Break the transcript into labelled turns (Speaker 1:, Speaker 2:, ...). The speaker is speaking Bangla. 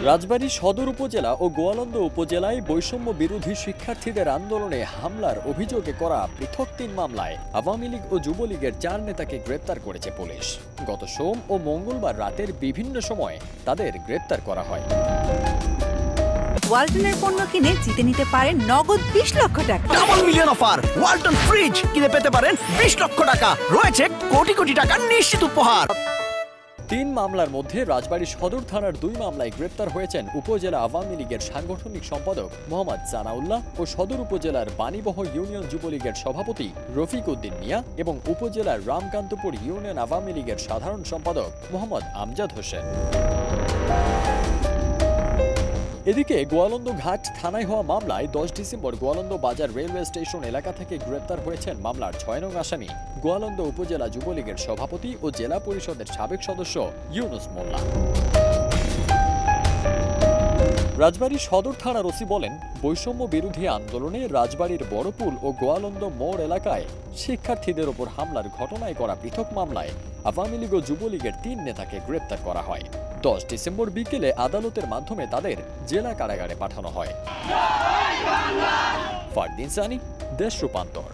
Speaker 1: রাজবাড়ী সদর উপজেলা ও গোয়ালন্দ উপজেলায় বৈষম্য বিরোধী শিক্ষার্থীদের আন্দোলনে হামলার অভিযোগে করা পৃথক ৩ মামলায় আওয়ামী লীগ ও যুবলীগের ৪ নেতাকে গ্রেপ্তার করেছে পুলিশ। গত সোম ও মঙ্গলবার রাতের বিভিন্ন সময়ে তাদের গ্রেপ্তার করা হয়।
Speaker 2: ওয়ালটনের পণ্য কিনে জিতে নিতে পারেন নগদ ২০ লক্ষ টাকা।
Speaker 3: Double million offer! Walton fridge কিনে পেতে পারেন ২০ লক্ষ টাকা। রয়েছে কোটি কোটি টাকার নিশ্চিত উপহার।
Speaker 1: ৩ মামলার মধ্যে রাজবাড়ী সদর থানার ২ মামলায় গ্রেপ্তার হয়েছেন উপজেলা আওয়ামী লীগের সাংগঠনিক সম্পাদক মোহাম্মদ জানাউল্লাহ ও সদর উপজেলার বাণীবহ ইউনিয়ন যুবলীগের সভাপতি রফিক উদ্দিন মিয়া এবং উপজেলার রামকান্তপুর ইউনিয়ন আওয়ামী লীগের সাধারণ সম্পাদক মোহাম্মদ আমজাদ হোসেন। এদিকে গোয়ালন্দ ঘাট থানায় হওয়া মামলায় ১০ ডিসেম্বর গোয়ালন্দ বাজার রেলওয়ে স্টেশন এলাকা থেকে গ্রেপ্তার হয়েছেন মামলার ৬ নং আসামি গোয়ালন্দ উপজেলা যুবলীগের সভাপতি ও জেলা পরিষদের সাবেক সদস্য ইউনুস মোল্লা। রাজবাড়ী সদর থানার ওসি বলেন, বৈষম্য বিরোধী আন্দোলনে রাজবাড়ীর বড়পুল ও গোয়ালন্দ মোড় এলাকায় শিক্ষার্থীদের ওপর হামলার ঘটনায় করা পৃথক মামলায় আওয়ামী লীগ ও যুবলীগের ৩ নেতাকে গ্রেপ্তার করা হয়। ১০ ডিসেম্বর বিকেলে আদালতের মাধ্যমে তাদের জেলা কারাগারে পাঠানো হয়। ফারদিন সানি, দেশ রূপান্তর।